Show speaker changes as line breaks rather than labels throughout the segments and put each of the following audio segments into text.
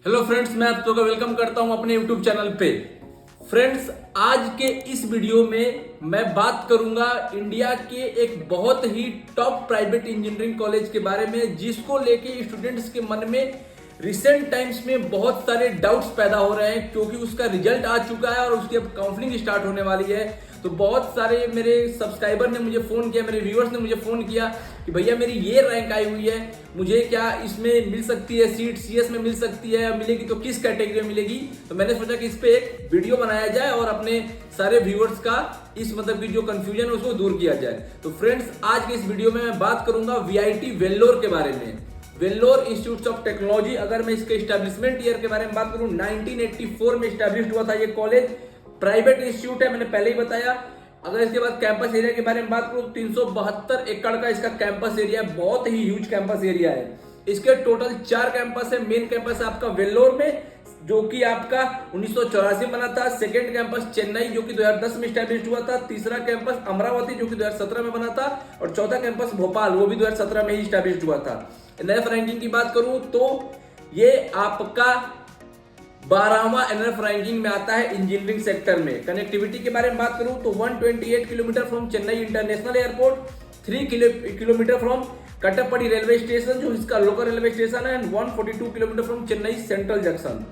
Hello friends, मैं आप लोगों का वेलकम करता हूं अपने यूट्यूब चैनल पे। फ्रेंड्स, आज के इस वीडियो में मैं बात करूंगा इंडिया के एक बहुत ही टॉप प्राइवेट इंजीनियरिंग कॉलेज के बारे में, जिसको लेके स्टूडेंट्स के मन में रिसेंट टाइम्स में बहुत सारे डाउट्स पैदा हो रहे हैं, क्योंकि उसका रिजल्ट आ चुका है और उसकी अब काउंसलिंग स्टार्ट होने वाली है। तो बहुत सारे मेरे सब्सक्राइबर ने मुझे फ़ोन किया, मेरे व्यूअर्स ने मुझे फ़ोन किया कि भैया मेरी ये रैंक आई हुई है, मुझे क्या इसमें मिल सकती है सीट, सीएस में मिल सकती है, मिलेगी तो किस कैटेगरी में मिलेगी। तो मैंने सोचा कि इस पे एक वीडियो बनाया जाए और अपने सारे व्यूअर्स का इस मतलब की जो कंफ्यूजन है उसको दूर किया जाए। तो फ्रेंड्स, आज के इस वीडियो में मैं बात करूंगा वीआईटी वेल्लोर के बारे में। वेल्लोर इंस्टीट्यूट ऑफ टेक्नोलॉजी, अगर मैं इसके स्टैब्लिशमेंट ईयर के बारे में बात करूं, 1984 में स्टैब्लिश हुआ था ये कॉलेज। प्राइवेट इंस्टीट्यूट है, मैंने पहले ही बताया। अगर इसके बाद कैंपस एरिया के बारे में बात करूं, 372 एकड़ का इसका कैंपस एरिया है, बहुत ही ह्यूज कैंपस एरिया है। इसके टोटल 4 कैंपस है। मेन कैंपस है आपका वेल्लोर में, जो कि आपका 1984 में बना था। सेकेंड कैंपस चेन्नई, जो कि 2010 में स्टैब्लिश हुआ था। तीसरा कैंपस अमरावती, जो कि 2017 में बना था। और चौथा कैंपस भोपाल, वो भी 2017 में ही स्टैब्लिश हुआ था। एनएफ रैंकिंग की बात करूं तो ये आपका 12वां एनएफ रैंकिंग में आता है इंजीनियरिंग सेक्टर में। कनेक्टिविटी के बारे में बात करूं तो 128 kilometre from Chennai international airport, 3 kilometre from Katpadi railway station, जो इसका लोकल रेलवे स्टेशन है, and 142 kilometre from Chennai central junction.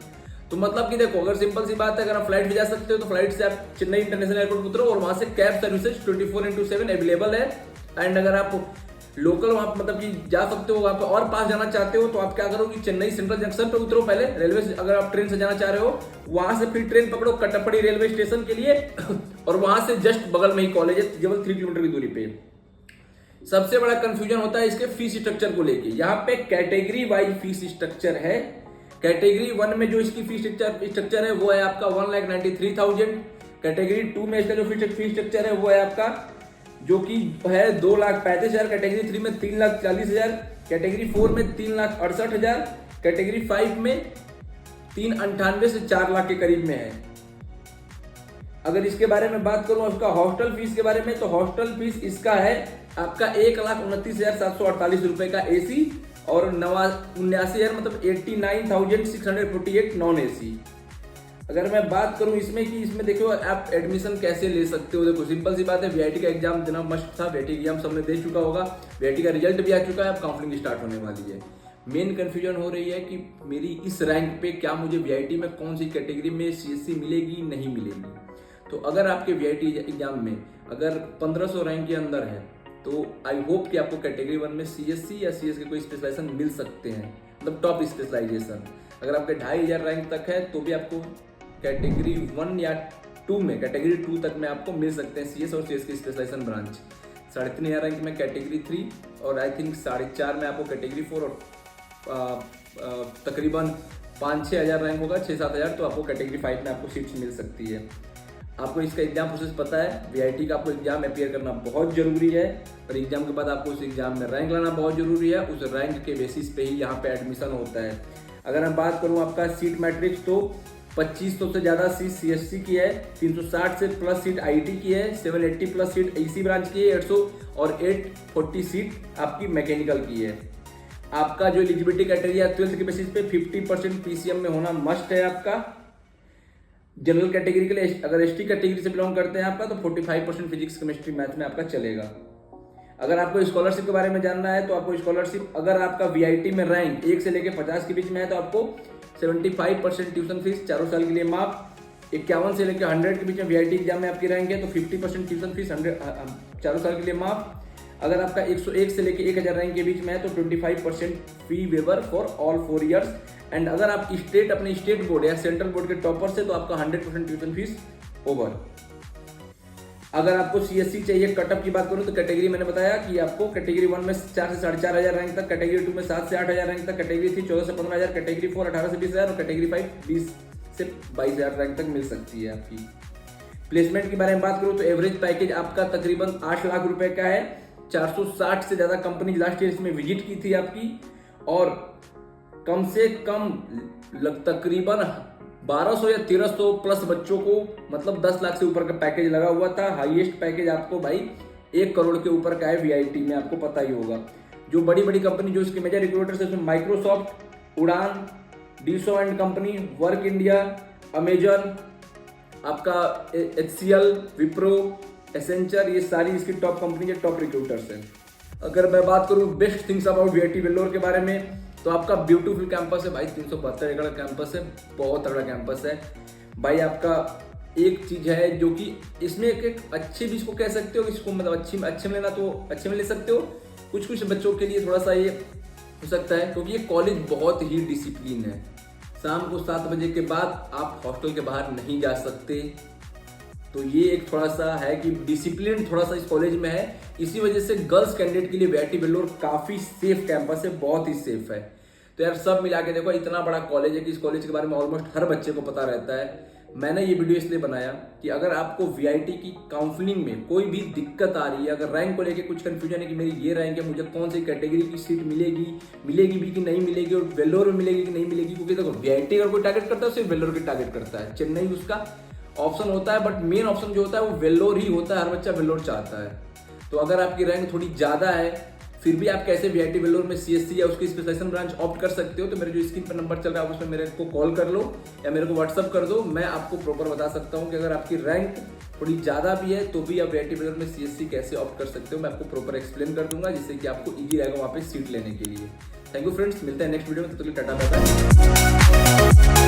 तो मतलब कि देखो, अगर सिंपल सी बात है, अगर आप फ्लाइट से जा सकते हो तो फ्लाइट से आप चेन्नई इंटरनेशनल एयरपोर्ट उतरो और वहां से कैब सर्विसेज 24x7 अवेलेबल है। एंड अगर आप लोकल वहां मतलब कि जा सकते हो, वहां पे और पास जाना चाहते हो तो आप क्या करो कि चेन्नई सेंट्रल जंक्शन पे उतरो पहले रेलवे से। अगर आप ट्रेन से जाना चाह रहे हो, वहां से फिर ट्रेन पकड़ो कटप्पड़ी रेलवे स्टेशन के लिए और वहां से जस्ट बगल में ही कॉलेज है, केवल 3 किलोमीटर की दूरी पे। सबसे बड़ा कंफ्यूजन होता है इसके फीस स्ट्रक्चर को लेके। यहाँ पे कैटेगरी वाइज फीस स्ट्रक्चर है। कैटेगरी 1 में जो इसकी फीस स्ट्रक्चर है वो है आपका 1,93,000। कैटेगरी 2 में इसका जो फीस स्ट्रक्चर है वो है आपका जो कि है 2,35,000। कैटेगरी 3 में 3,40,000। कैटेगरी 4 में 3,68,000। कैटेगरी 5 में 3,98 से 4 लाख के करीब में है। अगर इसके बारे में बात करूं उसका हॉस्टल फीस के बारे में, तो हॉस्टल फीस इसका है आपका 1,29,748 रुपए का एसी और 79,000 मतलब 89,648 नॉन एसी। अगर मैं बात करूं इसमें कि इसमें देखो आप एडमिशन कैसे ले सकते हो, देखो सिंपल सी बात है, वीआईटी का एग्जाम देना मस्ट था। वीआईटी एग्जाम सबने दे चुका होगा, वीआईटी का रिजल्ट भी आ चुका है, अब काउंसलिंग स्टार्ट होने वाली है। मेन कंफ्यूजन हो रही है कि मेरी इस रैंक पे क्या मुझे वीआईटी में कौन सी कैटेगरी में सीएससी मिलेगी नहीं मिलेगी। तो अगर आपके वीआईटी एग्जाम में अगर 1500 रैंक के अंदर है तो आई होप कि आपको कैटेगरी 1 में सीएससी या सीएस के कोई स्पेशलाइजेशन मिल सकते हैं, मतलब टॉप स्पेशलाइजेशन। अगर आपके 2,500 रैंक तक है तो भी आपको कैटेगरी 1 या 2 में, कैटेगरी 2 तक में आपको मिल सकते हैं सीएस और सीएस के स्पेशलाइजेशन ब्रांच। 3,500 रैंक में कैटेगरी 3 और आई थिंक 4.5 में आपको कैटेगरी 4 और तकरीबन 5-6 हज़ार रैंक होगा, 6-7 हज़ार, तो आपको कैटेगरी 5 में आपको सीट्स मिल सकती है। आपको इसका एग्जाम प्रोसेस पता है। वीआईटी का आपको एग्जाम अपियर करना बहुत जरूरी है और एग्जाम के बाद आपको उस एग्जाम में रैंक लाना बहुत जरूरी है। उस रैंक के बेसिस पे ही यहाँ पे एडमिशन होता है। अगर मैं बात करूँ आपका सीट मैट्रिक्स, तो 2500 से ज़्यादा सीट सीएससी की है, 360 से प्लस सीट आईटी की है, 780 प्लस सीट ईसी ब्रांच की है, 800 और 840 सीट आपकी मैकेनिकल की है। आपका जो एलिजिबिलिटी क्राइटेरिया 12th के बेसिस पे 50% पीसीएम में होना मस्ट है आपका। जनरल कैटेगरी के लिए, अगर एसटी कैटेगरी से बिलोंग करते हैं आपका, तो 45% फिजिक्स केमिस्ट्री मैथ में आपका चलेगा। अगर आपको स्कॉलरशिप के बारे में जानना है तो आपको स्कॉलरशिप, अगर आपका वीआईटी में रैंक 1 से लेकर 50 के बीच में है तो आपको 75% ट्यूशन फीस 4 साल के लिए माफ। 51 से लेकर 100 के बीच में वीआईटी एग्जाम में आपकी रैंक है तो 50% ट्यूशन फीस 4 साल के लिए माफ। अगर आपका 101 से लेकर 1,000 रैंक के बीच में है तो 25% fee waiver for all 4 years. And अगर आप स्टेट, अपने स्टेट बोर्ड या सेंट्रल बोर्ड के टॉपर से, तो आपका 100% ट्यूशन फीस ओवर। अगर आपको सीएससी चाहिए, कटअप की बात करूं तो कैटेगरी मैंने बताया कि आपको कैटेगरी 1 में 4 से 4,500 रैंक तक, कैटेगरी 2 में 7 से 8,000 रैंक तक, कैटेगरी 3 14 से 15,000, कैटेगरी 4 18 से 20,000 और कैटेगरी 5 20 से 22,000 रैंक तक मिल सकती है आपकी। प्लेसमेंट के बारे में बात करूं तो एवरेज पैकेज आपका तकरीबन 8 लाख रुपए का है। 460 से ज्यादा कंपनी लास्ट ईयर इसमें विजिट की थी आपकी, और कम से कम तकरीबन 1200 या 1300 प्लस बच्चों को, मतलब 10 लाख से ऊपर का पैकेज लगा हुआ था। हाईएस्ट पैकेज आपको भाई 1 करोड़ के ऊपर का है वीआईटी में, आपको पता ही होगा। जो बड़ी बड़ी कंपनी जो इसके मेजर रिक्रूटर्स है उसमें माइक्रोसॉफ्ट, उड़ान, डीसो and company, work India, Amazon, आपका HCL, विप्रो, एसेंचर, ये सारी इसकी टॉप कंपनी के टॉप रिक्रूटर्स हैं। अगर मैं बात करूँ best things about VIT Vellore के बारे में, तो आपका ब्यूटीफुल कैंपस है भाई, 372 एकड़ कैंपस है, बहुत तगड़ा कैंपस है भाई। आपका एक चीज है जो कि इसमें एक अच्छे भी इसको कह सकते हो, इसको मतलब अच्छे में लेना तो अच्छे में ले सकते हो, कुछ बच्चों के लिए थोड़ा सा ये हो सकता है, क्योंकि ये कॉलेज बहुत ही डिसिप्लिन है। शाम को 7 बजे के बाद आप हॉस्टल के बाहर नहीं जा सकते, तो ये एक थोड़ा सा है कि डिसिप्लिन थोड़ा सा इस कॉलेज में है। इसी वजह से गर्ल्स कैंडिडेट के लिए VIT वेल्लोर काफी सेफ कैंपस है, बहुत ही सेफ है। तो यार सब मिला के देखो, इतना बड़ा कॉलेज है कि इस कॉलेज के बारे में ऑलमोस्ट हर बच्चे को पता रहता है। मैंने ये वीडियो इसलिए बनाया कि अगर आपको VIT की काउंसलिंग में कोई भी दिक्कत आ रही है, अगर रैंक को लेके कुछ कंफ्यूजन है कि मेरी ये रैंक है, मुझे कौन सी कैटेगरी की सीट मिलेगी भी कि नहीं मिलेगी, और वेल्लोर में मिलेगी कि नहीं मिलेगी, क्योंकि देखो VIT अगर कोई टारगेट करता है सिर्फ वेल्लोर की टारगेट करता है, चेन्नई उसका ऑप्शन होता है, बट मेन ऑप्शन जो होता है वो वेल्लोर ही होता है, हर बच्चा वेल्लोर चाहता है। तो अगर आपकी रैंक थोड़ी ज़्यादा है, फिर भी आप कैसे VIT वेल्लोर में CSC या उसकी स्पेशलाइजेशन ब्रांच ऑप्ट कर सकते हो, तो मेरे जो स्क्रीन पर नंबर चल रहा है आप उसमें मेरे को कॉल कर लो या मेरे को व्हाट्सअप कर दो, मैं आपको प्रॉपर बता सकता हूँ कि अगर आपकी रैंक थोड़ी ज़्यादा भी है तो भी आप VIT वेल्लोर में CSC कैसे ऑप्ट कर सकते हो, मैं आपको प्रॉपर एक्सप्लेन कर दूंगा, जिससे कि आपको ईजी रहेगा वहाँ पे सीट लेने के लिए। थैंक यू फ्रेंड्स, मिलते हैं नेक्स्ट वीडियो में, तो टाटा बाय बाय।